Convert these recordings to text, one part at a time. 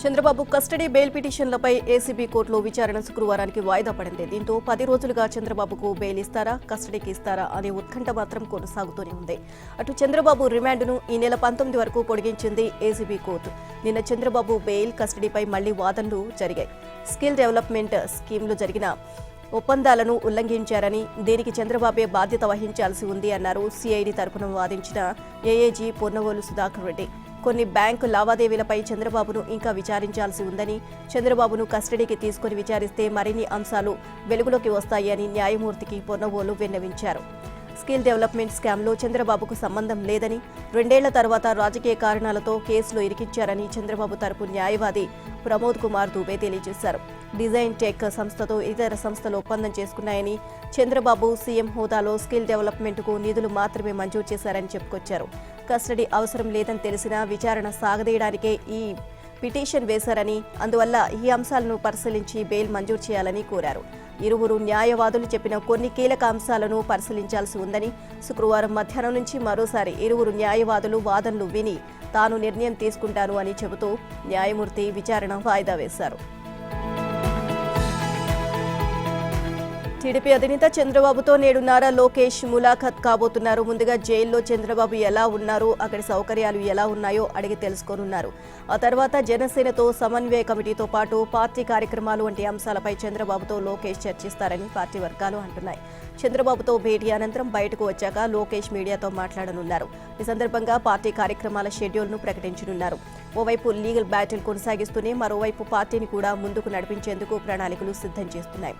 Chandrababu custody bail పిటిషన్లపై ACB కోర్టులో విచారణ శుక్రవారానికి వాయిదా పడింది. దీంతో 10 రోజులుగా చంద్రబాబుకు బెయిల్ ఇస్తారా, కస్టడీకి ఇస్తారా అనే ఉత్కంఠ మాత్రం కొనసాగుతూనే ఉంది. అటు చంద్రబాబు రిమాండ్ను ఈ నెల 19 వరకు పొడిగించింది ఏసీబీ కోర్టు. నిన్న చంద్రబాబు బెయిల్, కస్టడీపై మళ్లీ వాదనలు జరిగాయి. స్కిల్ డెవలప్మెంట్ స్కీమ్లో జరిగిన ఒప్పందాలను ఉల్లంఘించారని, దీనికి చంద్రబాబే బాధ్యత వహించాల్సి ఉంది అన్నారు సిఐడి తరపున వాదించిన ఏఏజీ పొన్నవోలు సుధాకర్ రెడ్డి. కొన్ని బ్యాంకు లావాదేవీలపై చంద్రబాబును ఇంకా విచారించాల్సి ఉందని, చంద్రబాబును కస్టడీకి తీసుకుని విచారిస్తే మరిన్ని అంశాలు వెలుగులోకి వస్తాయని న్యాయమూర్తికి పొన్నవోలు విన్నవించారు. స్కిల్ డెవలప్మెంట్ స్కామ్లో చంద్రబాబుకు సంబంధం లేదని, 2 ఏళ్ల తర్వాత రాజకీయ కారణాలతో కేసులో ఇరికించారని చంద్రబాబు తరపు న్యాయవాది ప్రమోద్ కుమార్ దుబే తెలియజేశారు. డిజైన్ టెక్ సంస్థతో ఇతర సంస్థలు ఒప్పందం చేసుకున్నాయని, చంద్రబాబు సీఎం హోదాలో స్కిల్ డెవలప్మెంట్కు నిధులు మాత్రమే మంజూరు చేశారని చెప్పుకొచ్చారు. కస్టడీ అవసరం లేదని తెలిసినా విచారణ సాగదీయడానికే ఈ పిటిషన్ వేశారని, అందువల్ల ఈ అంశాలను పరిశీలించి బెయిల్ మంజూరు చేయాలని కోరారు. ఇరువురు న్యాయవాదులు చెప్పిన కొన్ని కీలక అంశాలను పరిశీలించాల్సి ఉందని, శుక్రవారం మధ్యాహ్నం నుంచి మరోసారి ఇరువురు న్యాయవాదులు వాదనలు విని తాను నిర్ణయం తీసుకుంటాను అని చెబుతూ న్యాయమూర్తి విచారణ వాయిదా వేశారు. టీడీపీ అధినేత చంద్రబాబుతో నేడు నారా లోకేష్ ములాఖాత్ కాబోతున్నారు. ముందుగా జైల్లో చంద్రబాబు ఎలా ఉన్నారు, అక్కడి సౌకర్యాలు ఎలా ఉన్నాయో అడిగి తెలుసుకోనున్నారు. ఆ తర్వాత జనసేనతో సమన్వయ కమిటీతో పాటు పార్టీ కార్యక్రమాలు వంటి అంశాలపై చంద్రబాబుతో లోకేష్ చర్చిస్తారని పార్టీ వర్గాలు అంటున్నాయి. చంద్రబాబుతో భేటీ అనంతరం బయటకు వచ్చాక లోకేష్ మీడియాతో మాట్లాడనున్నారు. ఈ సందర్భంగా పార్టీ కార్యక్రమాల షెడ్యూల్ను ప్రకటించనున్నారు. ఓవైపు లీగల్ బ్యాటిల్ కొనసాగిస్తూనే మరోవైపు పార్టీని కూడా ముందుకు నడిపించేందుకు ప్రణాళికలు సిద్ధం చేస్తున్నాయి.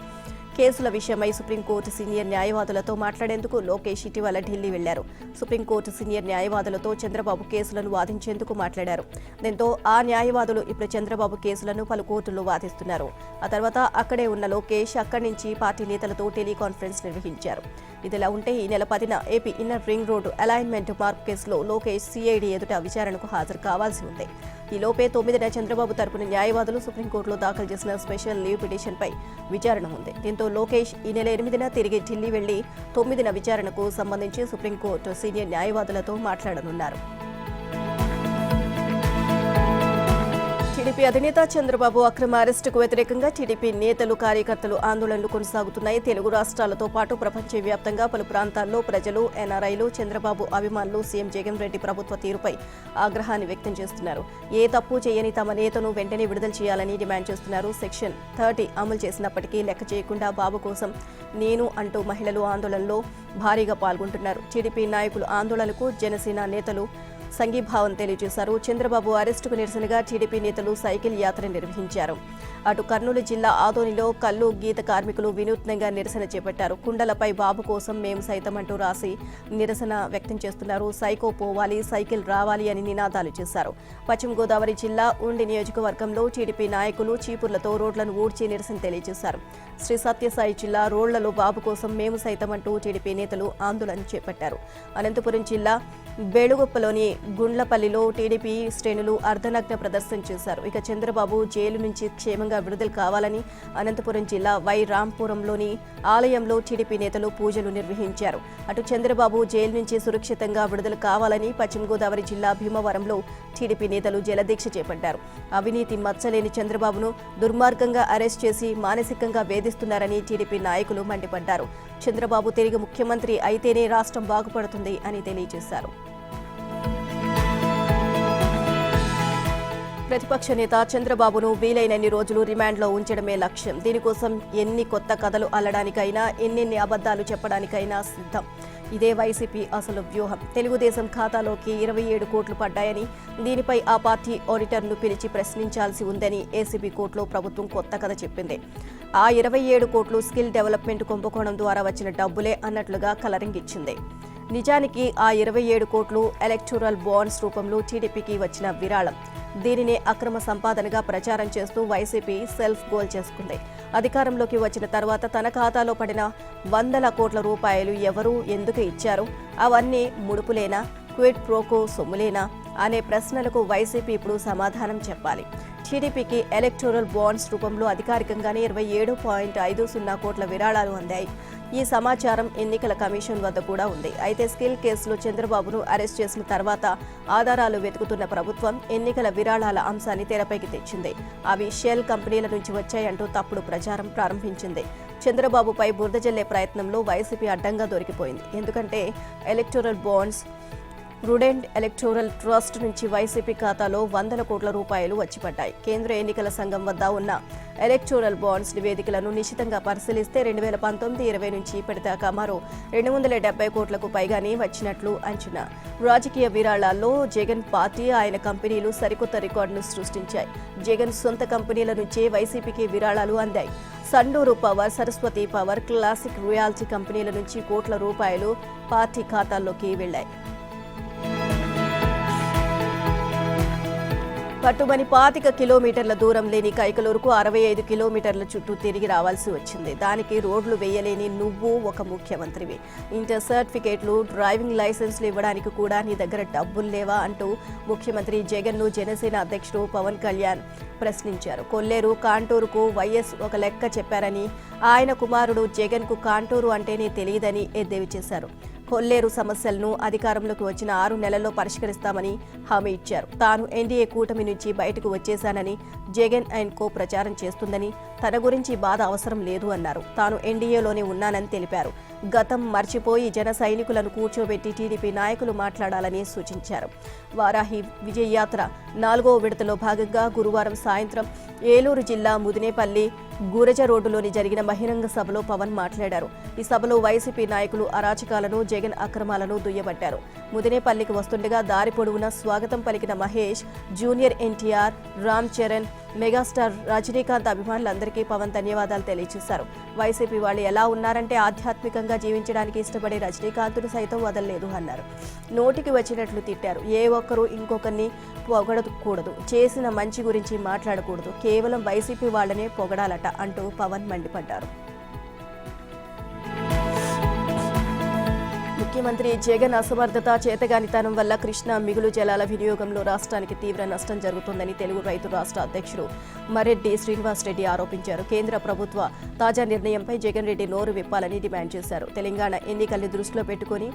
కేసుల విషయమై సుప్రీంకోర్టు సీనియర్ న్యాయవాదులతో మాట్లాడేందుకు లోకేష్ ఇటీవల ఢిల్లీ వెళ్లారు. సుప్రీంకోర్టు సీనియర్ న్యాయవాదులతో చంద్రబాబు కేసులను వాదించేందుకు మాట్లాడారు. దీంతో ఆ న్యాయవాదులు ఇప్పుడు చంద్రబాబు కేసులను పలు కోర్టుల్లో వాదిస్తున్నారు. ఆ తర్వాత అక్కడే ఉన్న లోకేష్ అక్కడి నుంచి పార్టీ నేతలతో టెలికాన్ఫరెన్స్ నిర్వహించారు. ఇదిలా ఉంటే ఈ నెల 10న AP inner ring road alignment mark కేసులో లోకేష్ సిఐడి ఎదుట విచారణకు హాజరు కావాల్సి ఉంది. ఈ లోపే 9న చంద్రబాబు తరపున న్యాయవాదులు సుప్రీంకోర్టులో దాఖలు చేసిన స్పెషల్ లీవ్ పిటిషన్పై విచారణ ఉంది. దీంతో లోకేష్ ఈ నెల 8న తిరిగి ఢిల్లీ వెళ్లి 9న విచారణకు సంబంధించి సుప్రీంకోర్టు సీనియర్ న్యాయవాదులతో మాట్లాడనున్నారు. టీడీపీ అధినేత చంద్రబాబు అక్రమ అరెస్టుకు వ్యతిరేకంగా టీడీపీ నేతలు, కార్యకర్తలు ఆందోళనలు కొనసాగుతున్నాయి. తెలుగు రాష్ట్రాలతో పాటు ప్రపంచవ్యాప్తంగా పలు ప్రాంతాల్లో ప్రజలు, ఎన్ఆర్ఐలు, చంద్రబాబు అభిమానులు సీఎం జగన్ రెడ్డి ప్రభుత్వ తీరుపై ఆగ్రహాన్ని వ్యక్తం చేస్తున్నారు. ఏ తప్పు చేయని తమ నేతను వెంటనే విడుదల చేయాలని డిమాండ్ చేస్తున్నారు. సెక్షన్ 30 అమలు చేసినప్పటికీ లెక్క చేయకుండా బాబు కోసం నేను అంటూ మహిళలు ఆందోళనలో భారీగా పాల్గొంటున్నారు. టీడీపీ నాయకులు ఆందోళనకు జనసేన నేతలు సంఘీభావం తెలియజేశారు. చంద్రబాబు అరెస్టుకు నిరసనగా టీడీపీ నేతలు సైకిల్ యాత్ర నిర్వహించారు. అటు కర్నూలు జిల్లా ఆదోనిలో కల్లు గీత కార్మికులు వినూత్నంగా నిరసన చేపట్టారు. కుండలపై బాబు కోసం మేము సైతం అంటూ రాసి నిరసన వ్యక్తం చేస్తున్నారు. సైకో పోవాలి, సైకిల్ రావాలి అని నినాదాలు చేశారు. పశ్చిమ గోదావరి జిల్లా ఉండి నియోజకవర్గంలో టీడీపీ నాయకులు చీపుర్లతో రోడ్లను ఊడ్చి నిరసన తెలియజేశారు. శ్రీ సత్యసాయి జిల్లా రోడ్లలో బాబు కోసం మేము సైతం అంటూ టీడీపీ నేతలు ఆందోళన చేపట్టారు. అనంతపురం జిల్లా బేడుగుప్పలోని గుండ్లపల్లిలో టీడీపీ శ్రేణులు అర్ధనగ్న ప్రదర్శన చేశారు. ఇక చంద్రబాబు జైలు నుంచి క్షేమంగా విడుదల కావాలని అనంతపురం జిల్లా వై రాంపురంలోని ఆలయంలో టీడీపీ నేతలు పూజలు నిర్వహించారు. అటు చంద్రబాబు జైలు నుంచి సురక్షితంగా విడుదల కావాలని పశ్చిమ గోదావరి జిల్లా భీమవరంలో టీడీపీ నేతలు జలదీక్ష చేపట్టారు. అవినీతి మచ్చలేని చంద్రబాబును దుర్మార్గంగా అరెస్ట్ చేసి మానసికంగా వేధిస్తున్నారని టీడీపీ నాయకులు మండిపడ్డారు. చంద్రబాబు తిరిగి ముఖ్యమంత్రి అయితేనే రాష్ట్రం బాగుపడుతుంది అని తెలియజేశారు. ప్రతిపక్ష నేత చంద్రబాబును వీలైనన్ని రోజులు రిమాండ్లో ఉంచడమే లక్ష్యం. దీనికోసం ఎన్ని కొత్త కథలు అల్లడానికైనా, ఎన్నెన్ని అబద్ధాలు చెప్పడానికైనా సిద్ధం. ఇదే వైసీపీ అసలు వ్యూహం. తెలుగుదేశం ఖాతాలోకి 27 కోట్లు పడ్డాయని, దీనిపై ఆ పార్టీ ఆడిటర్ను పిలిచి ప్రశ్నించాల్సి ఉందని ఏసీబీ కోర్టులో ప్రభుత్వం కొత్త కథ చెప్పింది. ఆ 27 కోట్లు స్కిల్ డెవలప్మెంట్ కుంభకోణం ద్వారా వచ్చిన డబ్బులే అన్నట్లుగా కలరింగ్ ఇచ్చింది. నిజానికి ఆ 27 కోట్లు ఎలక్టోరల్ బాండ్స్ రూపంలో టీడీపీకి వచ్చిన విరాళం. దీనినే అక్రమ సంపాదనగా ప్రచారం చేస్తూ వైసీపీ సెల్ఫ్ గోల్ చేసుకుంది. అధికారంలోకి వచ్చిన తర్వాత తన ఖాతాలో పడిన 100 కోట్ల రూపాయలు ఎవరు, ఎందుకు ఇచ్చారు, అవన్నీ ముడుపులేనా, క్విడ్ ప్రోకో సొమ్ములేనా అనే ప్రశ్నలకు వైసీపీ ఇప్పుడు సమాధానం చెప్పాలి. టీడీపీకి ఎలక్టోరల్ బాండ్స్ రూపంలో అధికారికంగానే 27.50 కోట్ల విరాళాలు అందాయి. ఈ సమాచారం ఎన్నికల కమిషన్ వద్ద కూడా ఉంది. అయితే స్కిల్ కేసులో చంద్రబాబును అరెస్ట్ చేసిన తర్వాత ఆధారాలు వెతుకుతున్న ప్రభుత్వం ఎన్నికల విరాళాల అంశాన్ని తెరపైకి తెచ్చింది. అవి షెల్ కంపెనీల నుంచి వచ్చాయంటూ తప్పుడు ప్రచారం ప్రారంభించింది. చంద్రబాబుపై బురద జల్లే ప్రయత్నంలో వైసీపీ అడ్డంగా దొరికిపోయింది. ఎందుకంటే electoral bonds prudent electoral trust నుంచి వైసీపీ ఖాతాలో వందల కోట్ల రూపాయలు వచ్చిపడ్డాయి. కేంద్ర ఎన్నికల సంఘం వద్ద ఉన్న ఎలక్టోరల్ బాండ్స్ నివేదికలను నిశితంగా పరిశీలిస్తే 2019-20 నుంచి ఇప్పటిదాకా మరో 270 కోట్లకు పైగానే వచ్చినట్లు అంచనా. రాజకీయ విరాళాల్లో జగన్ పార్టీ, ఆయన కంపెనీలు సరికొత్త రికార్డును సృష్టించాయి. జగన్ సొంత కంపెనీల నుంచే వైసీపీకి విరాళాలు అందాయి. Sandur power, Saraswati power, classic royalty కంపెనీల నుంచి కోట్ల రూపాయలు పార్టీ ఖాతాల్లోకి వెళ్లాయి. పట్టుమని 25 కిలోమీటర్ల దూరం లేని కైకలూరుకు 65 కిలోమీటర్ల చుట్టూ తిరిగి రావాల్సి వచ్చింది. దానికి రోడ్లు వేయలేని నువ్వు ఒక ముఖ్యమంత్రివి. ఇంటర్ సర్టిఫికేట్లు, డ్రైవింగ్ లైసెన్స్లు ఇవ్వడానికి కూడా నీ దగ్గర డబ్బులు లేవా అంటూ ముఖ్యమంత్రి జగన్ను జనసేన అధ్యక్షుడు పవన్ కళ్యాణ్ ప్రశ్నించారు. కొల్లేరు, కాంటూరుకు వైఎస్ ఒక లెక్క చెప్పారని, ఆయన కుమారుడు జగన్కు కాంటూరు అంటేనే తెలియదని ఎద్దేవి చేశారు. కొల్లేరు సమస్యలను అధికారంలోకి వచ్చిన 6 నెలల్లో పరిష్కరిస్తామని హామీ ఇచ్చారు. తాను ఎన్డీఏ కూటమి నుంచి బయటకు వచ్చేశానని, జగన్ అండ్ కో ప్రచారం చేస్తుందని, తన గురించి బాధ అవసరం లేదు అన్నారు. తాను ఎన్డీఏలోనే ఉన్నానని తెలిపారు. గతం మర్చిపోయి జన సైనికులను కూర్చోబెట్టి టీడీపీ నాయకులు మాట్లాడాలని సూచించారు. వారాహి విజయ యాత్ర 4వ విడతలో భాగంగా గురువారం సాయంత్రం ఏలూరు జిల్లా ముదినేపల్లి గురజ రోడ్డులోని జరిగిన బహిరంగ సభలో పవన్ మాట్లాడారు. ఈ సభలో వైసీపీ నాయకులు అరాచకాలను, జగన్ అక్రమాలను దుయ్యబట్టారు. ముదినేపల్లికి వస్తుండగా దారి పొడవునా స్వాగతం పలికిన మహేష్, జూనియర్ ఎన్టీఆర్, రామ్ చరణ్, మెగాస్టార్ రజనీకాంత్ అభిమానులందరికీ పవన్ ధన్యవాదాలు తెలియజేశారు. వైసీపీ వాళ్ళు ఎలా ఉన్నారంటే ఆధ్యాత్మికంగా జీవించడానికి ఇష్టపడే రజనీకాంత్ను సైతం వదలలేదు అన్నారు. నోటికి వచ్చినట్లు తిట్టారు. ఏ ఒక్కరూ ఇంకొకరిని పొగడకూడదు, చేసిన మంచి గురించి మాట్లాడకూడదు, కేవలం వైసీపీ వాళ్ళనే పొగడాలట అంటూ పవన్ మండిపడ్డారు. ముఖ్యమంత్రి జగన్ అసమర్థత, చేతగానితనం వల్ల కృష్ణా మిగులు జలాల వినియోగంలో రాష్ట్రానికి తీవ్ర నష్టం జరుగుతోందని తెలుగు రైతు రాష్ట్ర అధ్యక్షుడు మరెడ్డి శ్రీనివాసరెడ్డి ఆరోపించారు. కేంద్ర ప్రభుత్వ తాజా నిర్ణయంపై జగన్ రెడ్డి నోరు విప్పాలని డిమాండ్ చేశారు. తెలంగాణ ఎన్నికల్ని దృష్టిలో పెట్టుకుని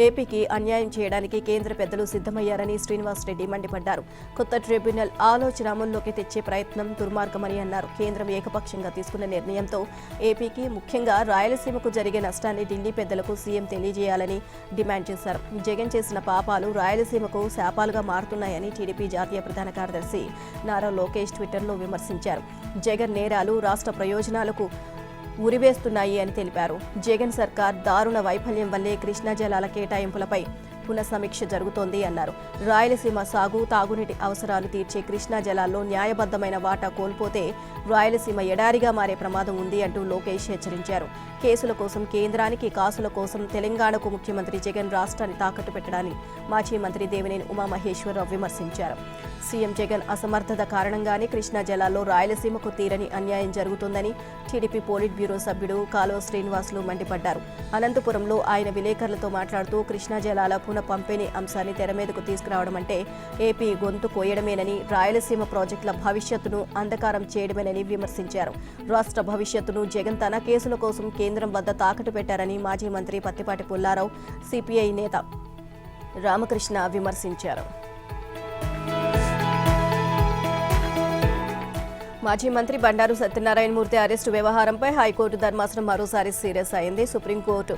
ఏపీకి అన్యాయం చేయడానికి కేంద్ర పెద్దలు సిద్ధమయ్యారని శ్రీనివాసరెడ్డి మండిపడ్డారు. కొత్త ట్రిబ్యునల్ ఆలోచన అమల్లోకి తెచ్చే ప్రయత్నం దుర్మార్గమని అన్నారు. కేంద్రం ఏకపక్షంగా తీసుకున్న నిర్ణయంతో ఏపీకి, ముఖ్యంగా రాయలసీమకు జరిగే నష్టాన్ని ఢిల్లీ పెద్దలకు సీఎం తెలియజేయాలని డిమాండ్ చేశారు. జగన్ చేసిన పాపాలు రాయలసీమకు శాపాలుగా మారుతున్నాయని టీడీపీ జాతీయ ప్రధాన కార్యదర్శి నారా లోకేష్ ట్విట్టర్లో విమర్శించారు. జగన్ నేరాలు రాష్ట్ర ప్రయోజనాలకు ఉరివేస్తున్నాయి అని తెలిపారు. జగన్ సర్కార్ దారుణ వైఫల్యం వల్లే కృష్ణా జలాల కేటాయింపులపై పునఃసమీక్ష జరుగుతోంది అన్నారు. రాయలసీమ సాగు, తాగునీటి అవసరాలు తీర్చే కృష్ణా జలాల్లో న్యాయబద్ధమైన వాటా కోల్పోతే రాయలసీమ ఎడారిగా మారే ప్రమాదం ఉంది అంటూ లోకేష్ హెచ్చరించారు. కేసుల కోసం కేంద్రానికి, కాసుల కోసం తెలంగాణకు ముఖ్యమంత్రి జగన్ రాష్ట్రాన్ని తాకట్టు పెట్టడాన్ని మాజీ మంత్రి దేవినేని ఉమామహేశ్వరరావు విమర్శించారు. సీఎం జగన్ అసమర్థత కారణంగానే కృష్ణా జలాల్లో రాయలసీమకు తీరని అన్యాయం జరుగుతోందని టీడీపీ పోలిట్ బ్యూరో సభ్యుడు కాలువ శ్రీనివాసులు మండిపడ్డారు. అనంతపురంలో ఆయన విలేకరులతో మాట్లాడుతూ కృష్ణా జలాల పంపిణీ అంశాన్ని తెరమీదకు తీసుకురావడం అంటే ఏపీ గొంతు కోయడమేనని, రాయలసీమ ప్రాజెక్టుల భవిష్యత్తును అంధకారం చేయడమేనని విమర్శించారు. రాష్ట్ర భవిష్యత్తును జగన్ తన కేసుల కోసం కేంద్రం వద్ద తాకట్టు పెట్టారని మాజీ మంత్రి పత్తిపాటి పుల్లారావు, సిపిఐ నేత రామకృష్ణ విమర్శించారు. మాజీ మంత్రి బండారు సత్యనారాయణమూర్తి అరెస్టు వ్యవహారంపై హైకోర్టు ధర్మాసనం మరోసారి సీరియస్ అయింది. సుప్రీంకోర్టు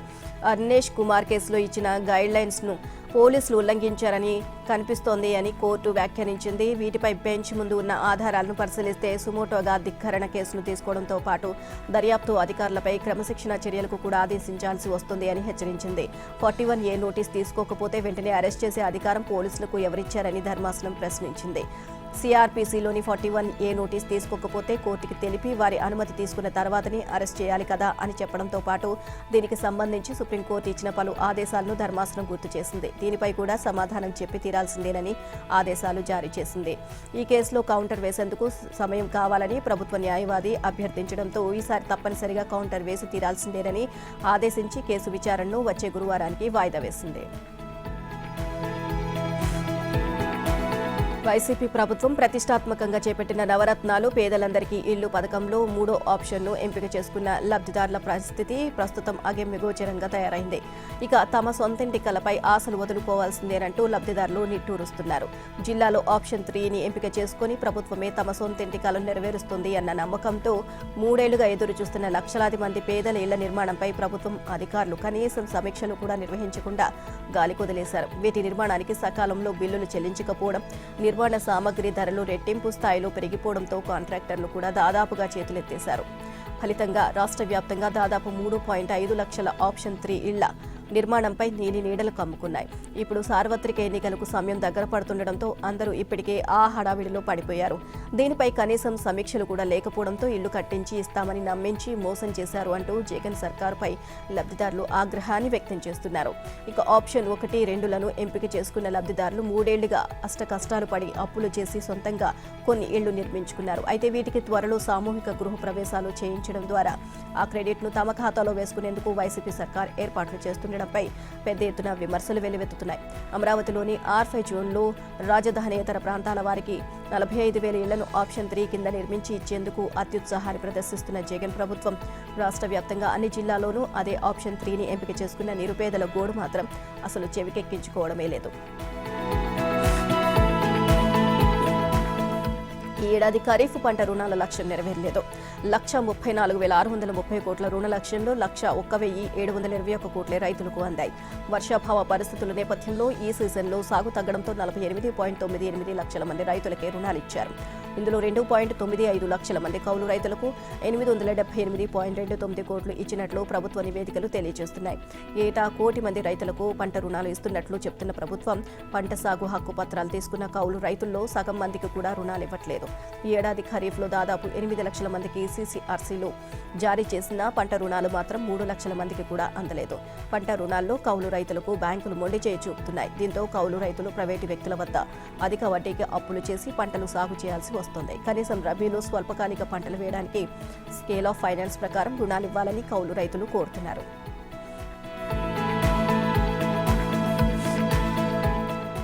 అర్నేష్ కుమార్ కేసులో ఇచ్చిన గైడ్లైన్స్ను పోలీసులు ఉల్లంఘించారని కనిపిస్తోంది అని కోర్టు వ్యాఖ్యానించింది. వీటిపై బెంచ్ ముందు ఉన్న ఆధారాలను పరిశీలిస్తే సుమోటోగా ధిక్కరణ కేసును తీసుకోవడంతో పాటు దర్యాప్తు అధికారులపై క్రమశిక్షణ చర్యలకు కూడా ఆదేశించాల్సి వస్తుంది అని హెచ్చరించింది. 41A నోటీస్ తీసుకోకపోతే వెంటనే అరెస్ట్ చేసే అధికారం పోలీసులకు ఎవరిచ్చారని ధర్మాసనం ప్రశ్నించింది. సిఆర్పీసీలోని 41A నోటీస్ తీసుకోకపోతే కోర్టుకి తెలిపి వారి అనుమతి తీసుకున్న తర్వాతనే అరెస్ట్ చేయాలి కదా అని చెప్పడంతో పాటు దీనికి సంబంధించి సుప్రీంకోర్టు ఇచ్చిన పలు ఆదేశాలను ధర్మాసనం గుర్తు చేసింది. దీనిపై కూడా సమాధానం చెప్పి తీరాల్సిందేనని ఆదేశాలు జారీ చేసింది. ఈ కేసులో కౌంటర్ వేసేందుకు సమయం కావాలని ప్రభుత్వ న్యాయవాది అభ్యర్థించడంతో ఈసారి తప్పనిసరిగా కౌంటర్ వేసి తీరాల్సిందేనని ఆదేశించి కేసు విచారణను వచ్చే గురువారానికి వాయిదా వేసింది. వైసీపీ ప్రభుత్వం ప్రతిష్టాత్మకంగా చేపట్టిన నవరత్నాలు పేదలందరికీ ఇళ్లు పథకంలో మూడో ఆప్షన్ను ఎంపిక చేసుకున్న లబ్ధిదారుల పరిస్థితి ప్రస్తుతం అగమ్యగోచరంగా తయారైంది. ఇక తమ సొంతింటి కలపై ఆశలు వదులుకోవాల్సిందేనంటూ లబ్ధిదారులు నిట్టూరుస్తున్నారు. జిల్లాలో ఆప్షన్ 3ని ఎంపిక చేసుకుని ప్రభుత్వమే తమ సొంతింటి కలను నెరవేరుస్తుంది అన్న నమ్మకంతో మూడేళ్లుగా ఎదురు చూస్తున్న లక్షలాది మంది పేదల ఇళ్ల నిర్మాణంపై ప్రభుత్వం అధికారులు కనీసం సమీక్షలు కూడా నిర్వహించకుండా గాలికొదిలేశారు. వీటి నిర్మాణానికి సకాలంలో బిల్లులు చెల్లించకపోవడం, నిర్మాణ సామగ్రి ధరలు రెట్టింపు స్థాయిలో పెరిగిపోవడంతో కాంట్రాక్టర్లు కూడా దాదాపుగా చేతులెత్తేశారు. ఫలితంగా రాష్ట్ర వ్యాప్తంగా దాదాపు 3.5 లక్షల ఆప్షన్ 3 ఇళ్ల నిర్మాణంపై నీడలు కమ్ముకున్నాయి. ఇప్పుడు సార్వత్రిక ఎన్నికలకు సమయం దగ్గర పడుతుండటంతో అందరూ ఇప్పటికే ఆ హడావిడిలో పడిపోయారు. దీనిపై కనీసం సమీక్షలు కూడా లేకపోవడంతో ఇళ్లు కట్టించి ఇస్తామని నమ్మించి మోసం చేశారు అంటూ జగన్ సర్కారుపై లబ్ధిదారులు ఆగ్రహాన్ని వ్యక్తం చేస్తున్నారు. ఇక ఆప్షన్ 1, 2లను ఎంపిక చేసుకున్న లబ్ధిదారులు మూడేళ్లుగా అష్టకష్టాలు పడి అప్పులు చేసి సొంతంగా కొన్ని ఇళ్లు నిర్మించుకున్నారు. అయితే వీటికి త్వరలో సామూహిక గృహ ప్రవేశాలు చేయించడం ద్వారా ఆ క్రెడిట్ను తమ ఖాతాలో వేసుకునేందుకు వైసీపీ సర్కార్ ఏర్పాట్లు చేస్తుండటంపై పెద్ద ఎత్తున విమర్శలు వెల్లువెత్తుతున్నాయి. అమరావతిలోని R5 జోన్లో రాజధానేతర ప్రాంతాల వారికి 45,000 ఇళ్లను ఆప్షన్ 3 కింద నిర్మించి ఇచ్చేందుకు అత్యుత్సాహాన్ని ప్రదర్శిస్తున్న జగన్ ప్రభుత్వం రాష్ట్ర వ్యాప్తంగా అన్ని జిల్లాల్లోనూ అదే ఆప్షన్ 3ని ఎంపిక చేసుకున్న నిరుపేదల గోడు మాత్రం అసలు చెవికెక్కించుకోవడమే లేదు. ఈ ఏడాది ఖరీఫ్ పంట రుణాల లక్ష్యం నెరవేరలేదు. 1,34,630 కోట్ల రుణ లక్ష్యంలో 1,01,721 కోట్లే రైతులకు అందాయి. వర్షాభావ పరిస్థితుల నేపథ్యంలో ఈ సీజన్లో సాగు తగ్గడంతో 48.98 లక్షల మంది రైతులకే రుణాలు ఇచ్చారు. ఇందులో 2.95 లక్షల మంది కౌలు రైతులకు 878.29 కోట్లు ఇచ్చినట్లు ప్రభుత్వ నివేదికలు తెలియజేస్తున్నాయి. ఏటా 1 కోటి మంది రైతులకు పంట రుణాలు ఇస్తున్నట్లు చెప్తున్న ప్రభుత్వం పంట సాగు హక్కు పత్రాలు తీసుకున్న కౌలు రైతుల్లో సగం మందికి కూడా రుణాలు ఇవ్వట్లేదు. ఈ ఏడాది ఖరీఫ్లో దాదాపు 8 లక్షల మందికి CCRCలు జారీ చేసిన పంట రుణాలు మాత్రం 3 లక్షల మందికి కూడా అందలేదు. పంట రుణాల్లో కౌలు రైతులకు బ్యాంకులు మొండి చేయి చూపుతున్నాయి. దీంతో కౌలు రైతులు ప్రైవేటు వ్యక్తుల వద్ద అధిక వడ్డీకి అప్పులు చేసి పంటలు సాగు చేయాల్సి వస్తుంది. కనీసం రబీలో స్వల్పకాలిక పంటలు వేయడానికి స్కేల్ ఆఫ్ ఫైనాన్స్ ప్రకారం రుణాలు ఇవ్వాలని కౌలు రైతులు కోరుతున్నారు.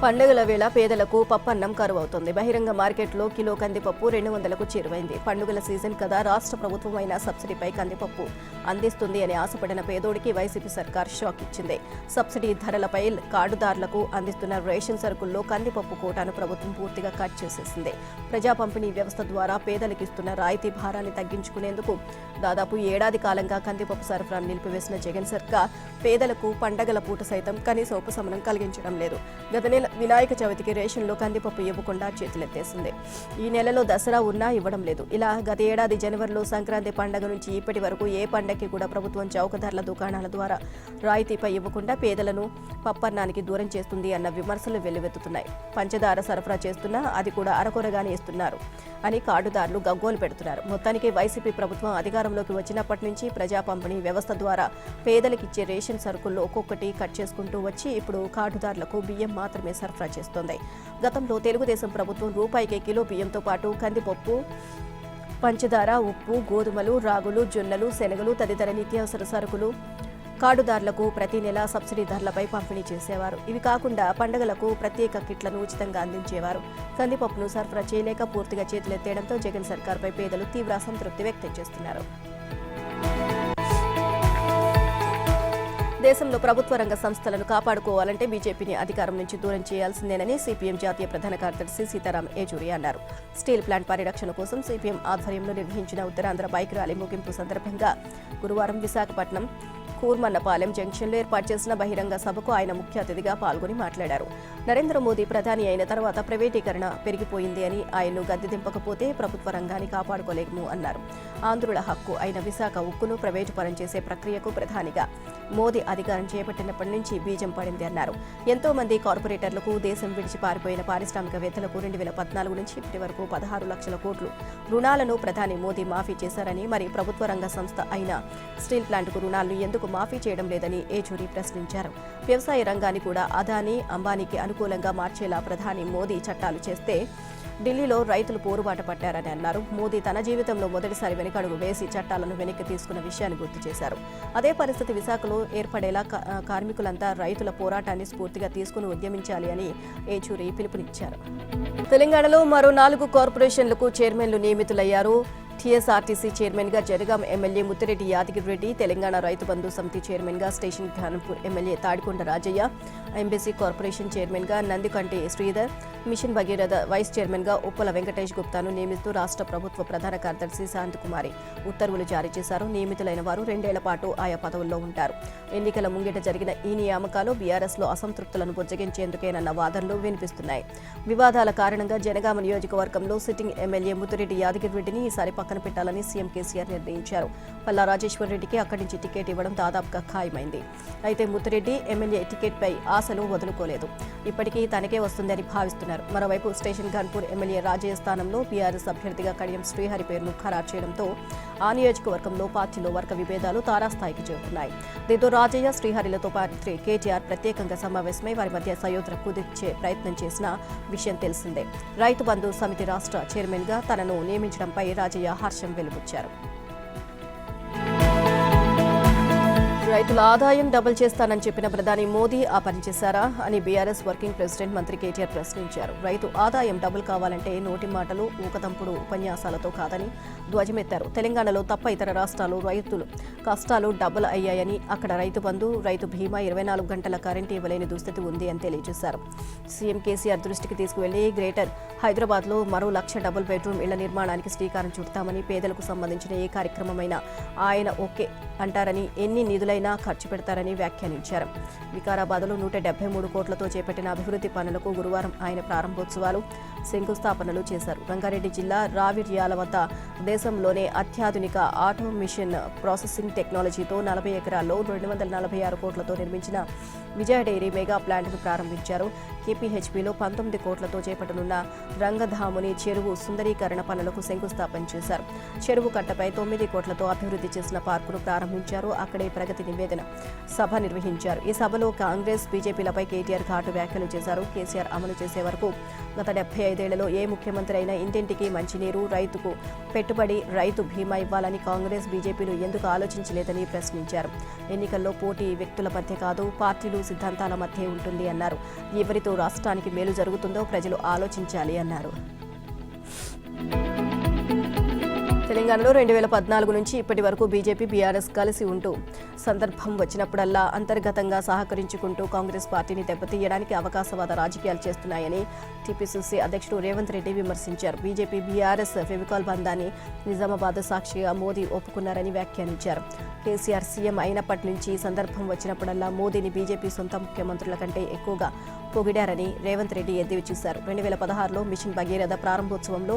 పండుగల వేళ పేదలకు పప్పన్నం కరువవుతుంది. బహిరంగ మార్కెట్లో కిలో కందిపప్పు 200కు చేరువైంది. పండుగల సీజన్ కదా, రాష్ట్ర ప్రభుత్వం అయిన సబ్సిడీపై కందిపప్పు అందిస్తుంది అని ఆశపడిన పేదోడికి వైసీపీ సర్కార్ షాక్ ఇచ్చింది. సబ్సిడీ ధరలపై కార్డుదారులకు అందిస్తున్న రేషన్ సరుకుల్లో కందిపప్పు కోటాను ప్రభుత్వం పూర్తిగా కట్ చేసేసింది. ప్రజా పంపిణీ వ్యవస్థ ద్వారా పేదలకు ఇస్తున్న రాయితీ భారాన్ని తగ్గించుకునేందుకు దాదాపు ఏడాది కాలంగా కందిపప్పు సరఫరాను నిలిపివేసిన జగన్ సర్కార్ పేదలకు పండగల పూట సైతం కనీస ఉపశమనం కలిగించడం లేదు. గత నెల వినాయక చవితికి రేషన్లో కందిపప్పు ఇవ్వకుండా చేతులెత్తేసింది. ఈ నెలలో దసరా ఉన్నా ఇవ్వడం లేదు. ఇలా గత ఏడాది జనవరిలో సంక్రాంతి పండుగ నుంచి ఇప్పటి వరకు ఏ పండగకి కూడా ప్రభుత్వం చౌక ధరల దుకాణాల ద్వారా రాయితీపై ఇవ్వకుండా పేదలను పప్పన్నానికి దూరం చేస్తుంది అన్న విమర్శలు వెల్లువెత్తుతున్నాయి. పంచదార సరఫరా చేస్తున్నా అది కూడా అరకొరగానే ఇస్తున్నారు అని కార్డుదారులు గగ్గోలు పెడుతున్నారు. మొత్తానికి వైసీపీ ప్రభుత్వం అధికారంలోకి వచ్చినప్పటి నుంచి ప్రజా పంపిణీ వ్యవస్థ ద్వారా పేదలకిచ్చే రేషన్ సరుకుల్లో ఒక్కొక్కటి కట్ చేసుకుంటూ వచ్చి ఇప్పుడు కార్డుదారులకు బియ్యం మాత్రమే సరఫరా చేస్తోంది. గతంలో తెలుగుదేశం ప్రభుత్వం రూపాయికే కిలో బియ్యంతో పాటు కందిపప్పు, పంచదార, ఉప్పు, గోధుమలు, రాగులు, జొన్నలు, శనగలు తదితర నిత్యావసర సరుకులు కార్డుదారులకు ప్రతి నెల సబ్సిడీ ధరలపై పంపిణీ చేసేవారు. ఇవి కాకుండా పండుగలకు ప్రత్యేక కిట్లను ఉచితంగా అందించేవారు. కందిపప్పును సరఫరా చేయలేక పూర్తిగా చేతులెత్తేయడంతో జగన్ సర్కార్పై పేదలు తీవ్ర అసంతృప్తి వ్యక్తం చేస్తున్నారు. దేశంలో ప్రభుత్వ రంగ సంస్థలను కాపాడుకోవాలంటే బీజేపీని అధికారం నుంచి దూరం చేయాల్సిందేనని సిపిఎం జాతీయ ప్రధాన కార్యదర్శి సీతారాం ఏచూరి అన్నారు. స్టీల్ ప్లాంట్ పరిరక్షణ కోసం సిపిఎం ఆధ్వర్యంలో నిర్వహించిన ఉత్తరాంధ్ర బైక్ ర్యాలీ ముగింపు సందర్భంగా గురువారం విశాఖపట్నం కూర్మన్నపాలెం జంక్షన్లో ఏర్పాటు చేసిన బహిరంగ సభకు ఆయన ముఖ్య అతిథిగా పాల్గొని మాట్లాడారు. నరేంద్ర మోదీ ప్రధాని అయిన తర్వాత ప్రైవేటీకరణ పెరిగిపోయింది అని, ఆయన్ను గద్దె దింపకపోతే ప్రభుత్వ రంగాన్ని కాపాడుకోలేము అన్నారు. ఆంధ్రుల హక్కు అయిన విశాఖ ఉక్కును ప్రైవేటు పరం చేసే ప్రక్రియకు ప్రధానిగా మోదీ అధికారం చేపట్టినప్పటి నుంచి బీజం పడింది అన్నారు. ఎంతో మంది కార్పొరేటర్లకు, దేశం విడిచి పారిపోయిన పారిశ్రామికవేత్తలకు 2014 నుంచి ఇప్పటి వరకు 16 లక్షల కోట్లు రుణాలను ప్రధాని మోదీ మాఫీ చేశారని, మరి ప్రభుత్వ రంగ సంస్థ అయిన స్టీల్ ప్లాంట్కు రుణాలను ఎందుకు మాఫీ చేయడం లేదని ఏచూరి ప్రశ్నించారు. వ్యవసాయ రంగాన్ని కూడా అదానీ, అంబానీకి అనుకూలంగా మార్చేలా ప్రధాని మోదీ చట్టాలు చేస్తే ఢిల్లీలో రైతులు పోరుబాట పట్టారని అన్నారు. మోదీ తన జీవితంలో మొదటిసారి వెనుకడుగు వేసి చట్టాలను వెనక్కి తీసుకున్న విషయాన్ని గుర్తు చేశారు. అదే పరిస్థితి విశాఖలో ఏర్పడేలా కార్మికులంతా రైతుల పోరాటాన్ని స్ఫూర్తిగా తీసుకుని ఉద్యమించాలి అని ఏచూరి పిలుపునిచ్చారు. తెలంగాణలో మరో 4 కార్పొరేషన్లకు చైర్మన్లు నియమితులయ్యారు. టీఎస్ఆర్టీసీ చైర్మన్గా జనగాం ఎమ్మెల్యే ముత్తిరెడ్డి యాదగిరిరెడ్డి, తెలంగాణ రైతు బంధు సమితి చైర్మన్గా station Ghanpur MLA Thatikonda Rajaiah, MBC corporation చైర్మన్గా నందికంటి శ్రీధర్, మిషన్ భగీరథ వైస్ చైర్మన్గా ఉప్పల వెంకటేష్ గుప్తాను నియమిస్తూ రాష్ట్ర ప్రభుత్వ ప్రధాన కార్యదర్శి శాంతికుమారి ఉత్తర్వులు జారీ చేశారు. నియమితులైన వారు 2 ఏళ్ల పాటు ఆయా పదవుల్లో ఉంటారు. ఎన్నికల ముంగిట జరిగిన ఈ నియామకాలు బీఆర్ఎస్లో అసంతృప్తులను బుజ్జగించేందుకేనన్న వాదనలు వినిపిస్తున్నాయి. వివాదాల కారణంగా జనగామ నియోజకవర్గంలో సిట్టింగ్ ఎమ్మెల్యే ముత్తిరెడ్డి యాదగిరిరెడ్డిని ఈసారి పక్కన పెట్టాలని సీఎం కేసీఆర్ నిర్ణయించారు. పల్లా రాజేశ్వర్ రెడ్డికి అక్కడి నుంచి టికెట్ ఇవ్వడం దాదాపుగా ఖాయమైంది. అయితే ముత్తిరెడ్డి ఎమ్మెల్యే టికెట్పై ఆశలు వదులుకోలేదు. ఇప్పటికీ తనకే వస్తుందని భావిస్తున్నారు. మరోవైపు స్టేషన్ ఘాన్పూర్ ఎమ్మెల్యే రాజయ్య స్థానంలో బీఆర్ఎస్ అభ్యర్థిగా కడియం శ్రీహరి పేరును ఖరారు చేయడంతో ఆ నియోజకవర్గంలో పార్టీలో వర్గ విభేదాలు తారాస్థాయికి చేరుకున్నాయి. దీంతో రాజయ్య శ్రీహరిలతో పాటు కేటీఆర్ ప్రత్యేకంగా సమావేశమై వారి మధ్య సయోధ్య కుదిర్చే ప్రయత్నం చేసిన విషయం తెలిసిందే. రైతు బంధు సమితి రాష్ట్ర చైర్మన్గా తనను నియమించడంపై రాజయ్య హర్షం వెలుబుచ్చారు. రైతుల ఆదాయం డబుల్ చేస్తానని చెప్పిన ప్రధాని మోదీ ఆ పని చేశారా అని బీఆర్ఎస్ వర్కింగ్ ప్రెసిడెంట్ మంత్రి కేటీఆర్ ప్రశ్నించారు. రైతు ఆదాయం డబుల్ కావాలంటే నోటి మాటలు, ఊకదంపుడు ఉపన్యాసాలతో కాదని ధ్వజమెత్తారు. తెలంగాణలో తప్ప ఇతర రాష్ట్రాలు రైతులు కష్టాలు డబుల్ అయ్యాయని, అక్కడ రైతు బంధు, రైతు బీమా, 24 గంటల కరెంటు ఇవ్వలేని దుస్థితి ఉంది అని తెలియజేశారు. సీఎం కేసీఆర్ దృష్టికి తీసుకువెళ్లి గ్రేటర్ హైదరాబాద్లో మరో 1,00,000 డబుల్ బెడ్రూమ్ ఇళ్ల నిర్మాణానికి శ్రీకారం చుడతామని, పేదలకు సంబంధించిన ఏ కార్యక్రమమైనా ఆయన ఓకే అంటారని, ఎన్ని నిధులైనా ఖర్చు పెడతారని వ్యాఖ్యానించారు. వికారాబాద్లో 173 కోట్లతో చేపట్టిన అభివృద్ధి పనులకు గురువారం ఆయన ప్రారంభోత్సవాలు, శంకుస్థాపనలు చేశారు. రంగారెడ్డి జిల్లా రావిర్యాల వద్ద దేశంలోనే అత్యాధునిక ఆటోమేషన్ ప్రాసెసింగ్ టెక్నాలజీతో 40 ఎకరాల్లో 246 కోట్లతో నిర్మించిన విజయ డైరీ మెగా ప్లాంట్ను ప్రారంభించారు. కేపీహెచ్బీలో 19 కోట్లతో చేపట్టనున్న రంగధాముని చెరువు సుందరీకరణ పనులకు శంకుస్థాపన చేశారు. చెరువు కట్టపై 9 కోట్లతో అభివృద్ధి చేసిన పార్కును ప్రారంభించారు. అక్కడే ప్రగతి నివేదన సభ నిర్వహించారు. ఈ సభలో కాంగ్రెస్, బీజేపీలపై కేటీఆర్ ఘాటు వ్యాఖ్యలు చేశారు. కేసీఆర్ అమలు చేసే వరకు గత 75 ఏళ్లలో ఏ ముఖ్యమంత్రి అయినా ఇంటింటికి మంచినీరు, రైతుకు పెట్టుబడి, రైతు బీమా ఇవ్వాలని కాంగ్రెస్, బీజేపీలు ఎందుకు ఆలోచించలేదని ప్రశ్నించారు. ఎన్నికల్లో పోటీ వ్యక్తుల మధ్య కాదు, పార్టీలు, సిద్ధాంతాల మధ్య ఉంటుంది అన్నారు. ఎవరితో రాష్ట్రానికి మేలు జరుగుతుందో ప్రజలు ఆలోచించాలి అన్నారు. తెలంగాణలో 2014 నుంచి ఇప్పటి వరకు బీజేపీ, బీఆర్ఎస్ కలిసి ఉంటూ సందర్భం వచ్చినప్పుడల్లా అంతర్గతంగా సహకరించుకుంటూ కాంగ్రెస్ పార్టీని దెబ్బతీయడానికి అవకాశవాద రాజకీయాలు చేస్తున్నాయని టీపీసీసీ అధ్యక్షుడు రేవంత్ రెడ్డి విమర్శించారు. బీజేపీ, బీఆర్ఎస్ ఫెవికాల్ బంధాన్ని నిజామాబాద్ సాక్షిగా మోదీ ఒప్పుకున్నారని వ్యాఖ్యానించారు. కేసీఆర్ సీఎం అయినప్పటి నుంచి సందర్భం వచ్చినప్పుడల్లా మోదీని బీజేపీ సొంత ముఖ్యమంత్రుల కంటే ఎక్కువగా పొగిడారని రేవంత్ రెడ్డి ఎద్దేవి చేశారు. 2016లో మిషన్ భగీరథ ప్రారంభోత్సవంలో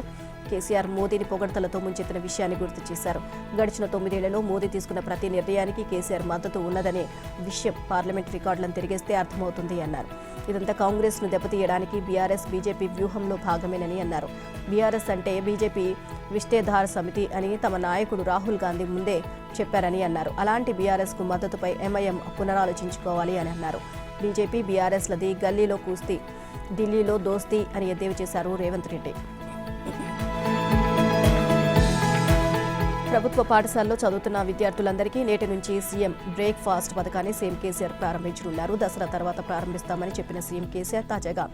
కేసీఆర్ మోదీని పొగడ్తలతో ముంచెత్తిన విషయాన్ని గుర్తు చేశారు. గడిచిన 9 ఏళ్లలో మోదీ తీసుకున్న ప్రతి నిర్ణయానికి కేసీఆర్ మద్దతు ఉన్నదనే విషయం పార్లమెంట్ రికార్డులను తిరిగేస్తే అర్థమవుతుంది అన్నారు. ఇదంతా కాంగ్రెస్ను దెబ్బతీయడానికి బీఆర్ఎస్, బీజేపీ వ్యూహంలో భాగమేనని అన్నారు. బీఆర్ఎస్ అంటే బీజేపీ విష్ణేధార్ సమితి అని తమ నాయకుడు రాహుల్ గాంధీ ముందే చెప్పారని అన్నారు. అలాంటి బీఆర్ఎస్కు మద్దతుపై ఎంఐఎం పునరాలోచించుకోవాలి అని అన్నారు. బీజేపీ, బీఆర్ఎస్లది గల్లీలో కూస్తీ, ఢిల్లీలో దోస్తీ అని ఎద్దేవి చేశారు రేవంత్ రెడ్డి. ప్రభుత్వ పాఠశాలలో చదువుతున్న విద్యార్థులందరికీ నేటి నుంచి సీఎం బ్రేక్ఫాస్ట్ పథకాన్ని సీఎం కేసీఆర్ ప్రారంభించనున్నారు. దసరా తర్వాత ప్రారంభిస్తామని చెప్పిన సీఎం కేసీఆర్ తాజాగా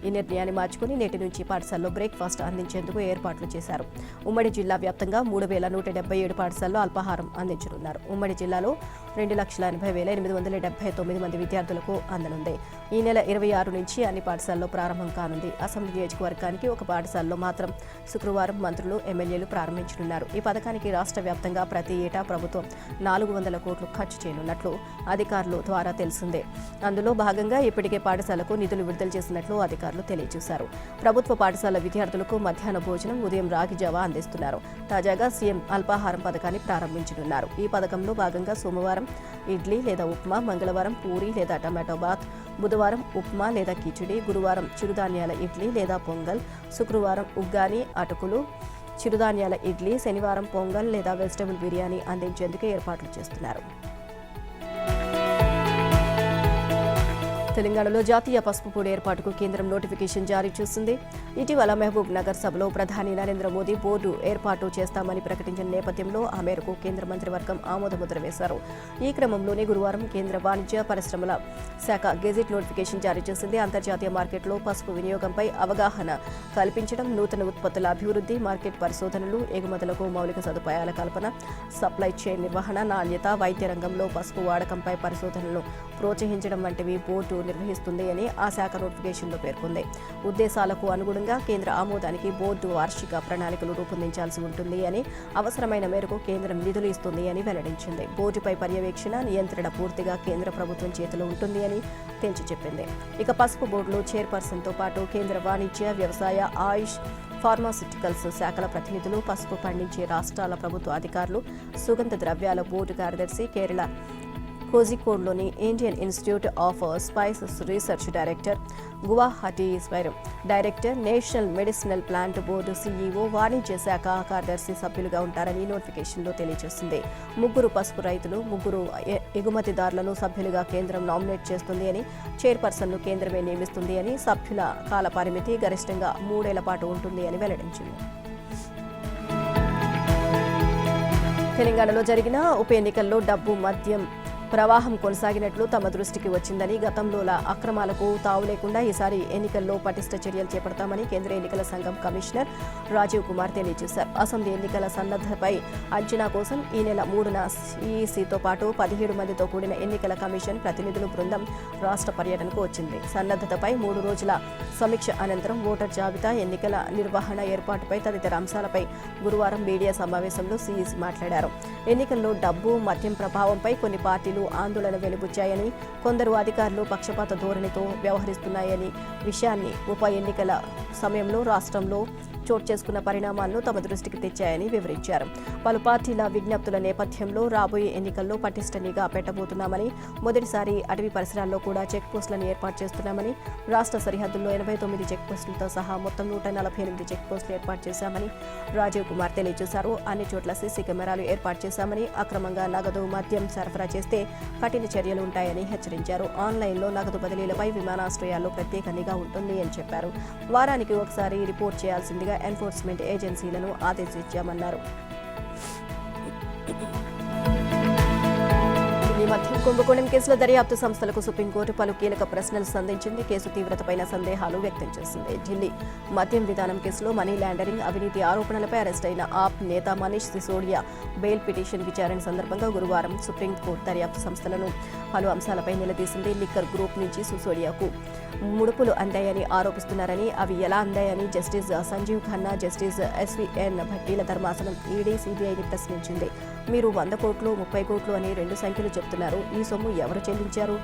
ఈ నిర్ణయాన్ని మార్చుకుని నేటి నుంచి పాఠశాలలో బ్రేక్ఫాస్ట్ అందించేందుకు ఏర్పాట్లు చేశారు. ఉమ్మడి జిల్లా వ్యాప్తంగా 3,177 పాఠశాలలో అల్పాహారం అందించనున్నారు. ఉమ్మడి జిల్లాలో 2,80,879 మంది విద్యార్థులకు అందనుంది. ఈ నెల 26 నుంచి అన్ని పాఠశాలలో ప్రారంభం కానుంది. అసెంబ్లీ నియోజకవర్గానికి ఒక పాఠశాలలో మాత్రం శుక్రవారం మంత్రులు, ఎమ్మెల్యేలు ప్రారంభించనున్నారు. ఈ పథకానికి రాష్ట్ర వ్యాప్తంగా ప్రతి ఏటా ప్రభుత్వం 400 కోట్లు ఖర్చు చేయనున్నట్లు అధికారుల ద్వారా తెలిసిందే. అందులో భాగంగా ఇప్పటికే పాఠశాలకు నిధులు విడుదల చేసినట్లు అధికారులు తెలియజేశారు. ప్రభుత్వ పాఠశాల విద్యార్థులకు మధ్యాహ్న భోజనం, ఉదయం రాగి జావా అందిస్తున్నారు. తాజాగా సీఎం అల్పాహారం పథకాన్ని ప్రారంభించనున్నారు. ఈ పథకంలో భాగంగా సోమవారం ఇడ్లీ లేదా ఉప్మా, మంగళవారం పూరి లేదా టమాటో బాత్, బుధవారం ఉప్మా లేదా కిచిడి, గురువారం చిరుధాన్యాల ఇడ్లీ లేదా పొంగల్, శుక్రవారం ఉగ్గాని, అటుకులు, చిరుధాన్యాల ఇడ్లీ, శనివారం పొంగల్ లేదా వెజిటబుల్ బిర్యానీ అందించేందుకు ఏర్పాట్లు చేస్తున్నారు. తెలంగాణలో జాతీయ పసుపు బోర్డు ఏర్పాటుకు కేంద్రం నోటిఫికేషన్ జారీ చేసింది. ఇటీవల మహబూబ్ నగర్ సభలో ప్రధాని నరేంద్ర మోదీ బోర్డు ఏర్పాటు చేస్తామని ప్రకటించిన నేపథ్యంలో ఆ మేరకు కేంద్ర మంత్రివర్గం ఆమోదముద్ర వేశారు. ఈ క్రమంలోనే గురువారం కేంద్ర వాణిజ్య పరిశ్రమల శాఖ గెజిట్ నోటిఫికేషన్ జారీ చేసింది. అంతర్జాతీయ మార్కెట్లో పసుపు వినియోగంపై అవగాహన కల్పించడం, నూతన ఉత్పత్తుల అభివృద్ధి, మార్కెట్ పరిశోధనలు, ఎగుమతులకు మౌలిక సదుపాయాల కల్పన, సప్లై చైన్ నిర్వహణ, నాణ్యత, వైద్య రంగంలో పసుపు వాడకంపై పరిశోధనలు ప్రోత్సహించడం వంటివి బోర్డు నిర్వహిస్తుంది అని ఆ శాఖ నోటిఫికేషన్లో పేర్కొంది. ఉద్దేశాలకు అనుగుణంగా కేంద్ర ఆమోదానికి బోర్డు వార్షిక ప్రణాళికలు రూపొందించాల్సి ఉంటుంది అని, అవసరమైన మేరకు కేంద్రం నిధులు ఇస్తుంది అని వెల్లడించింది. బోర్డుపై పర్యవేక్షణ, నియంత్రణ పూర్తిగా కేంద్ర ప్రభుత్వం చేతిలో ఉంటుంది అని తేల్చి చెప్పింది. ఇక పసుపు బోర్డులో చైర్పర్సన్తో పాటు కేంద్ర వాణిజ్య, వ్యవసాయ, ఆయుష్, ఫార్మాస్యూటికల్స్ శాఖల ప్రతినిధులు, పసుపు పండించే రాష్ట్రాల ప్రభుత్వ అధికారులు, సుగంధ ద్రవ్యాల బోర్డు కార్యదర్శి, కేరళ కోజికోడ్లోని Indian institute of spices research director, Guwahati స్వైరం director, national medicinal plant board CEO, వాణిజ్య శాఖ కార్యదర్శి సభ్యులుగా ఉంటారని నోటిఫికేషన్లో తెలియజేసింది. 3 పసుపు రైతులు, 3 ఎగుమతిదారులను సభ్యులుగా కేంద్రం నామినేట్ చేస్తుంది అని, చైర్పర్సన్ను కేంద్రమే నియమిస్తుంది అని, సభ్యుల కాల పరిమితి గరిష్టంగా 3 ఏళ్ల పాటు ఉంటుంది అని వెల్లడించింది. తెలంగాణలో జరిగిన ఉప ఎన్నికల్లో డబ్బు, మద్యం ప్రవాహం కొనసాగినట్లు తమ దృష్టికి వచ్చిందని, గతంలోలా అక్రమాలకు తావు లేకుండా ఈసారి ఎన్నికల్లో పటిష్ట చర్యలు చేపడతామని కేంద్ర ఎన్నికల సంఘం కమిషనర్ రాజీవ్ కుమార్ తెలియజేశారు. అసెంబ్లీ ఎన్నికల సన్నద్ధతపై అంచనా కోసం ఈ నెల 3న ఈసీతో పాటు 17 మందితో కూడిన ఎన్నికల కమిషన్ ప్రతినిధుల బృందం రాష్ట్ర పర్యటనకు వచ్చింది. సన్నద్ధతపై 3 రోజుల సమీక్ష అనంతరం ఓటర్ జాబితా, ఎన్నికల నిర్వహణ ఏర్పాటుపై తదితర అంశాలపై గురువారం మీడియా సమావేశంలో సీఈసీ మాట్లాడారు. ఎన్నికల్లో డబ్బు, మద్యం ప్రభావంపై కొన్ని పార్టీలు ఆందోళన వెలుబుచ్చాయని, కొందరు అధికారులు పక్షపాత ధోరణితో వ్యవహరిస్తున్నాయని విషయాన్ని ఉప ఎన్నికల సమయంలో రాష్ట్రంలో చోటు చేసుకున్న పరిణామాలను తమ దృష్టికి తెచ్చాయని వివరించారు. పలు పార్టీల విజ్ఞప్తుల నేపథ్యంలో రాబోయే ఎన్నికల్లో పటిష్ట నిఘా పెట్టబోతున్నామని, మొదటిసారి అటవీ పరిసరాల్లో కూడా చెక్ పోస్టులను ఏర్పాటు చేస్తున్నామని, రాష్ట్ర సరిహద్దుల్లో 89 చెక్ పోస్టులతో సహా మొత్తం 148 చెక్ పోస్టులు ఏర్పాటు చేశామని రాజీవ్ కుమార్ తెలియజేశారు. అన్ని చోట్ల సీసీ కెమెరాలు ఏర్పాటు చేశామని, అక్రమంగా నగదు, మద్యం సరఫరా చేస్తే కఠిన చర్యలు ఉంటాయని హెచ్చరించారు. ఆన్లైన్లో నగదు బదిలీలపై విమానాశ్రయాల్లో ప్రత్యేక నిఘా ఉంటుంది అని చెప్పారు. వారానికి ఒకసారి రిపోర్ట్ చేయాల్సిందిగా ఎన్ఫోర్స్మెంట్ ఏజెన్సీలను ఆదేశించామన్నారు. ఈ మధ్య కుంభకోణం కేసులో దర్యాప్తు సంస్థలకు సుప్రీంకోర్టు పలు కీలక ప్రశ్నలు సంధించింది. కేసు తీవ్రతపైన సందేహాలు వ్యక్తం చేసింది. ఢిల్లీ మద్యం విధానం కేసులో మనీ లాండరింగ్, అవినీతి ఆరోపణలపై అరెస్టైన ఆప్ నేత మనీష్ సిసోడియా బెయిల్ పిటిషన్ విచారణ సందర్భంగా గురువారం సుప్రీంకోర్టు దర్యాప్తు సంస్థలను పలు అంశాలపై నిలదీసింది. లిక్కర్ గ్రూప్ నుంచి సిసోడియాకు ముడుపులు అందాయని ఆరోపిస్తున్నారని, అవి ఎలా అందాయని justice Sanjiv Khanna, justice SVN భట్టీల ధర్మాసనం ఈడీ, సీబీఐని ప్రశ్నించింది. మీరు 100 కోట్లు, 30 కోట్లు అని 2 సంఖ్యలు చెప్తున్నారు. ఈ సొమ్ము ఎవరు చెల్లించారు?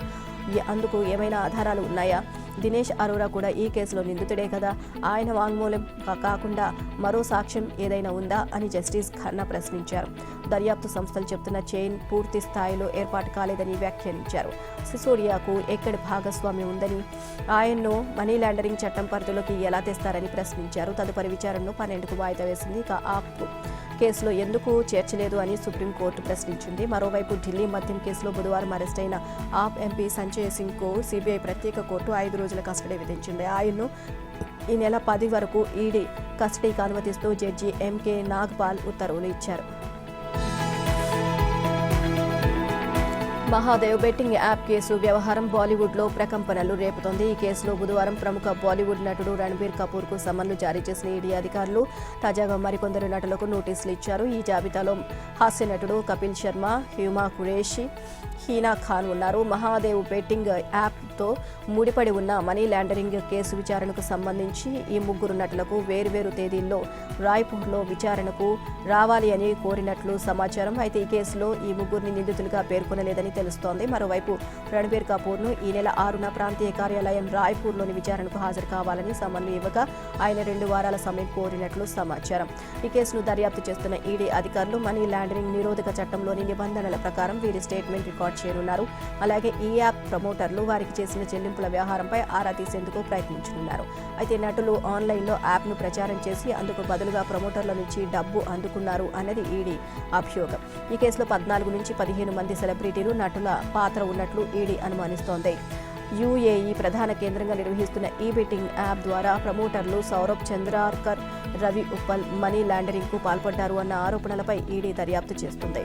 అందుకు ఏమైనా ఆధారాలు ఉన్నాయా? దినేష్ అరోరా కూడా ఈ కేసులో నిందితుడే కదా. ఆయన వాంగ్మూలం కాకుండా మరో సాక్ష్యం ఏదైనా ఉందా అని జస్టిస్ ఖన్నా ప్రశ్నించారు. దర్యాప్తు సంస్థలు చెప్తున్న చైన్ పూర్తి స్థాయిలో ఏర్పాటు కాలేదని వ్యాఖ్యానించారు. సిసోడియాకు ఎక్కడి భాగస్వామ్యం ఉందని, ఆయన్ను మనీ లాండరింగ్ చట్టం పరిధిలోకి ఎలా తెస్తారని ప్రశ్నించారు. తదుపరి విచారణను 12కు వాయిదా వేసింది. ఇక ఆప్ కేసులో ఎందుకు చేర్చలేదు అని సుప్రీంకోర్టు ప్రశ్నించింది. మరోవైపు ఢిల్లీ మద్యం కేసులో బుధవారం అరెస్టైన ఆప్ ఎంపీ సంజయ్ సింగ్కు సీబీఐ ప్రత్యేక కోర్టు 5 రోజుల కస్టడీ విధించింది. ఆయన్ను ఈ నెల 10 వరకు ఈడీ కస్టడీకి అనుమతిస్తూ జడ్జి ఎంకే నాగ్పాల్ ఉత్తర్వులు ఇచ్చారు. మహాదేవ్ బెట్టింగ్ యాప్ కేసు వ్యవహారం బాలీవుడ్లో ప్రకంపనలు రేపుతోంది. ఈ కేసులో బుధవారం ప్రముఖ బాలీవుడ్ నటుడు రణబీర్ కపూర్కు సమన్లు జారీ చేసిన ఈడీ అధికారులు తాజాగా మరికొందరు నటులకు నోటీసులు ఇచ్చారు. ఈ జాబితాలో హాస్య నటుడు కపిల్ శర్మ, హ్యూమా ఖురేషి, హీనా ఖాన్ ఉన్నారు. మహాదేవ్ బెట్టింగ్ యాప్తో ముడిపడి ఉన్న మనీ లాండరింగ్ కేసు విచారణకు సంబంధించి ఈ 3 నటులకు వేర్వేరు తేదీల్లో రాయ్పూర్లో విచారణకు రావాలి అని కోరినట్లు సమాచారం. అయితే ఈ కేసులో ఈ 3 నిందితులుగా పేర్కొనలేదని తెలుస్తోంది. మరోవైపు రణబీర్ కపూర్ను ఈ నెల 6న ప్రాంతీయ కార్యాలయం రాయ్పూర్లోని విచారణకు హాజరు కావాలని సమన్లు ఇవ్వగా ఆయన 2 వారాల సమయం కోరినట్లు సమాచారం. ఈ కేసును దర్యాప్తు చేస్తున్న ఈడీ అధికారులు మనీ లాండరింగ్ నిరోధక చట్టంలోని నిబంధనల ప్రకారం వీరి స్టేట్మెంట్ రికార్డ్ చేయనున్నారు. అలాగే ఈ యాప్ ప్రమోటర్లు వారికి చేసిన చెల్లింపుల వ్యవహారంపై ఆరా తీసేందుకు ప్రయత్నించనున్నారు. అయితే నటులు ఆన్లైన్లో యాప్ను ప్రచారం చేసి అందుకు బదులుగా ప్రమోటర్ల నుంచి డబ్బు అందుకున్నారు అన్నది ఈడీ అభియోగం. ఈ కేసులో 14 నుంచి 15 మంది సెలబ్రిటీలు, నటుల పాత్ర ఉన్నట్లు ఈడీ అనుమానిస్తోంది. యుఏఈ ప్రధాన కేంద్రంగా నిర్వహిస్తున్న ఈ బెట్టింగ్ యాప్ ద్వారా ప్రమోటర్లు సౌరభ్ చంద్రార్కర్, రవి ఉప్పల్ మనీ లాండరింగ్కు పాల్పడ్డారు అన్న ఆరోపణలపై ఈడీ దర్యాప్తు చేస్తుంది.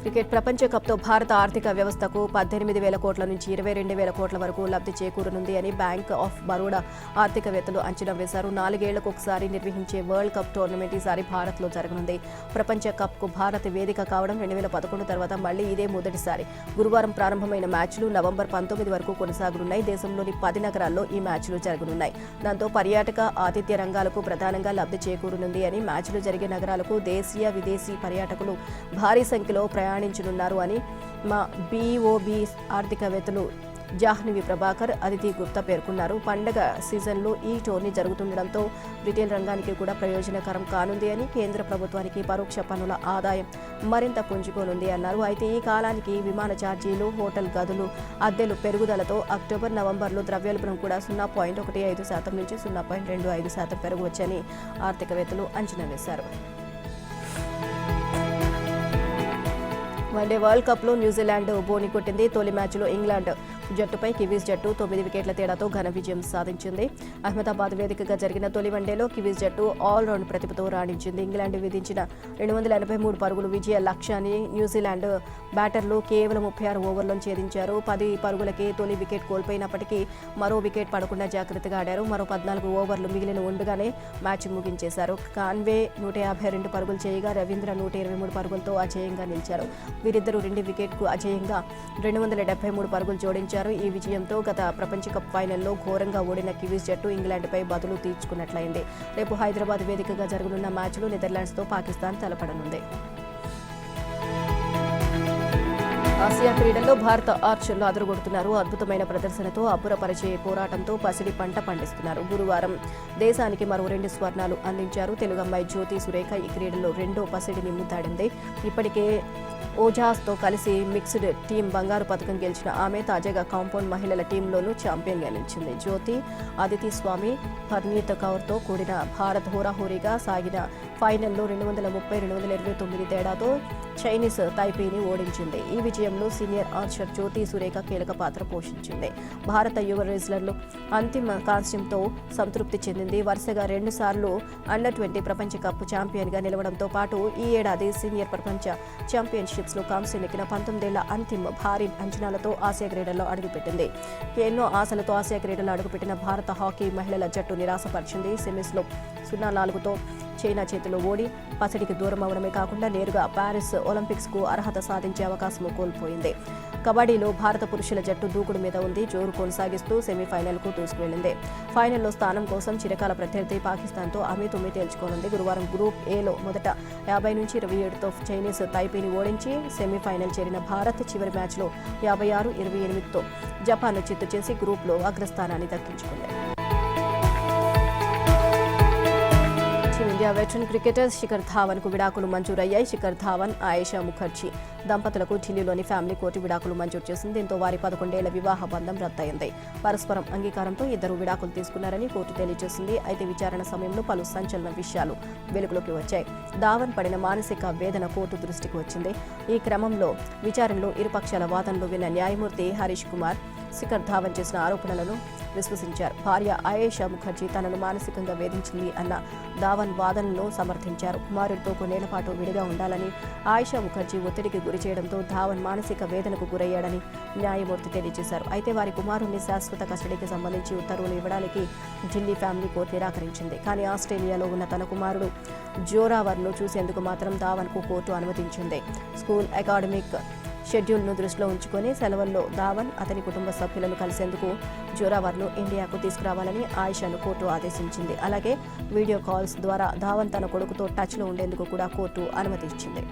క్రికెట్ ప్రపంచ కప్తో భారత ఆర్థిక వ్యవస్థకు 18,000 కోట్ల నుంచి 22,000 కోట్ల వరకు లబ్ధి చేకూరనుంది అని బ్యాంక్ ఆఫ్ బరోడా ఆర్థికవేత్తలు అంచనా వేశారు. 4 ఏళ్లకు ఒకసారి నిర్వహించే వరల్డ్ కప్ టోర్నమెంట్ ఈసారి భారత్లో జరగనుంది. ప్రపంచ కప్కు భారత్ వేదిక కావడం 2011 తర్వాత మళ్లీ ఇదే మొదటిసారి. గురువారం ప్రారంభమైన మ్యాచ్లు నవంబర్ 19 వరకు కొనసాగనున్నాయి. దేశంలోని 10 నగరాల్లో ఈ మ్యాచ్లు జరగనున్నాయి. దాంతో పర్యాటక, ఆతిథ్య రంగాలకు ప్రధానంగా లబ్ధి చేకూరనుంది అని మ్యాచ్లు జరిగే నగరాలకు దేశీయ, విదేశీ పర్యాటకులు భారీ సంఖ్యలో ప్రయాణించనున్నారు అని మా బీఓబీ ఆర్థికవేత్తలు జాహ్నవి ప్రభాకర్, అదితి గుప్తా పేర్కొన్నారు. పండగ సీజన్లో ఈ టోర్నీ జరుగుతుండటంతో రిటైల్ రంగానికి కూడా ప్రయోజనకరం కానుంది అని, కేంద్ర ప్రభుత్వానికి పరోక్ష పన్నుల ఆదాయం మరింత పుంజుకోనుంది అన్నారు. అయితే ఈ కాలానికి విమాన ఛార్జీలు, హోటల్ గదులు అద్దెలు పెరుగుదలతో అక్టోబర్, నవంబర్లో ద్రవ్యోల్బణం కూడా 0.15% నుంచి 0.25% పెరగవచ్చని ఆర్థికవేత్తలు అంచనా వేశారు. వన్డే వరల్డ్ కప్లో న్యూజిలాండ్ బోని కొట్టింది. తొలి మ్యాచ్లో ఇంగ్లాండ్ జట్టుపై కివీస్ జట్టు 9 వికెట్ల తేడాతో ఘన విజయం సాధించింది. అహ్మదాబాద్ వేదికగా జరిగిన తొలి వన్డేలో కివీస్ జట్టు ఆల్రౌండ్ ప్రతిభతో రాణించింది. ఇంగ్లాండ్ విధించిన 283 పరుగుల విజయ లక్ష్యాన్ని న్యూజిలాండ్ బ్యాటర్లు కేవలం 36 ఓవర్లలో ఛేదించారు. 10 పరుగులకే తొలి వికెట్ కోల్పోయినప్పటికీ మరో వికెట్ పడకుండా జాగ్రత్తగా ఆడారు. మరో 14 ఓవర్లు మిగిలిన ఉండగానే మ్యాచ్ ముగించేశారు. కాన్వే 152 పరుగులు చేయగా రవీంద్ర 123 పరుగులతో అజేయంగా నిలిచారు. వీరిద్దరూ 2 వికెట్కు అజేయంగా 273 పరుగులు జోడించారు. ఈ విజయంతో గత ప్రపంచ కప్ ఫైనల్లో ఘోరంగా ఓడిన కివీస్ జట్టు ఇంగ్లాండ్పై బదులు తీర్చుకున్నట్లయింది. రేపు హైదరాబాద్ వేదికగా జరగనున్న మ్యాచ్లో నెదర్లాండ్స్తో పాకిస్తాన్ తలపడనుంది. ఆసియా క్రీడల్లో భారత ఆర్చర్లు అదరగొడుతున్నారు. అద్భుతమైన ప్రదర్శనతో, అబ్బురపరిచే పోరాటంతో పసిడి పంట పండిస్తున్నారు. గురువారం దేశానికి మరో 2 స్వర్ణాలు అందించారు. తెలుగు అమ్మాయి జ్యోతి సురేఖ ఈ క్రీడల్లో 2వ పసిడిని ముద్దాడింది. ఇప్పటికే ఓజాస్తో కలిసి మిక్స్డ్ టీం బంగారు పథకం గెలిచిన ఆమె తాజాగా కాంపౌండ్ మహిళల టీంలోనూ ఛాంపియన్గా నిలిచింది. జ్యోతి, అదితి స్వామి, హర్నీత్ కౌర్తో కూడిన భారత్ హోరాహోరీగా సాగిన ఫైనల్లో 230-229 తేడాతో చైనీస్ తైపీని ఓడించింది. ఈ విజయంలో సీనియర్ ఆర్చర్ జ్యోతి సురేఖ కీలక పాత్ర పోషించింది. భారత యువ రెజ్లర్లు అంతిమ కాంస్యంతో సంతృప్తి చెందింది. వరుసగా 2 సార్లు అండర్-20 ప్రపంచ కప్ ఛాంపియన్గా నిలవడంతో పాటు ఈ ఏడాది సీనియర్ ప్రపంచ ఛాంపియన్షిప్స్లో కాంస్యం నెక్కిన 19 ఏళ్ల అంతిమ భారీ అంచనాలతో ఆసియా క్రీడల్లో అడుగుపెట్టింది. ఎన్నో ఆశలతో ఆసియా క్రీడల్లో అడుగుపెట్టిన భారత హాకీ మహిళల జట్టు నిరాశపరిచింది. సెమీస్లో 0-4తో చైనా చేతిలో ఓడి పసిడికి దూరం అవడమే కాకుండా నేరుగా పారిస్ ఒలింపిక్స్కు అర్హత సాధించే అవకాశం కోల్పోయింది. కబడ్డీలో భారత పురుషుల జట్టు దూకుడు మీద ఉంది. జోరు కొనసాగిస్తూ సెమీఫైనల్కు దూసుకువెళ్లింది. ఫైనల్లో స్థానం కోసం చిరకాల ప్రత్యర్థి పాకిస్తాన్తో అమీతుమీ తేల్చుకోనుంది. గురువారం గ్రూప్ ఏలో మొదట 50-27తో చైనీస్ తైపీని ఓడించి సెమీఫైనల్ చేరిన భారత్ చివరి మ్యాచ్లో 56-28తో జపాన్ను చిత్తు చేసి గ్రూప్లో అగ్రస్థానాన్ని దక్కించుకుంది. ఇండియా వెటరన్ క్రికెటర్ శిఖర్ ధావన్కు విడాకులు మంజూరయ్యాయి. శిఖర్ ధావన్, ఆయేషా ముఖర్జీ దంపతులకు ఢిల్లీలోని ఫ్యామిలీ కోర్టు విడాకులు మంజూరు చేసింది. దీంతో వారి 11 ఏళ్ల వివాహ బంధం రద్దయింది. పరస్పరం అంగీకారంతో ఇద్దరు విడాకులు తీసుకున్నారని కోర్టు తెలియజేసింది. అయితే విచారణ సమయంలో పలు సంచలన విషయాలు వెలుగులోకి వచ్చాయి. ధావన్ పడిన మానసిక వేదన కోర్టు దృష్టికి వచ్చింది. ఈ క్రమంలో విచారణలో ఇరుపక్షాల వాదనలు విన్న న్యాయమూర్తి హరీష్ కుమార్ శిఖర్ ధావన్ చేసిన ఆరోపణలను విశ్వసించారు. భార్య ఆయేషా ముఖర్జీ తనను మానసికంగా వేధించింది అన్న ధావన్ వాదనలను సమర్థించారు. కుమారుడితో కొన్నేళ్ల పాటు విడిగా ఉండాలని ఆయేషా ముఖర్జీ ఒత్తిడికి గురి చేయడంతో ధావన్ మానసిక వేదనకు గురయ్యాడని న్యాయమూర్తి తెలియజేశారు. అయితే వారి కుమారుడిని శాశ్వత కస్టడీకి సంబంధించి ఉత్తర్వులు ఇవ్వడానికి ఢిల్లీ ఫ్యామిలీ కోర్టు నిరాకరించింది. కానీ ఆస్ట్రేలియాలో ఉన్న తన కుమారుడు జోరావర్ను చూసేందుకు మాత్రం ధావన్కు కోర్టు అనుమతించింది. స్కూల్ అకాడమిక్ షెడ్యూల్ను దృష్టిలో ఉంచుకొని సెలవుల్లో ధావన్ అతని కుటుంబ సభ్యులను కలిసేందుకు జోరావర్ను ఇండియాకు తీసుకురావాలని ఆయేషాను కోర్టు ఆదేశించింది. అలాగే వీడియో కాల్స్ ద్వారా ధావన్ తన కొడుకుతో టచ్లో ఉండేందుకు కూడా కోర్టు అనుమతి ఇచ్చింది.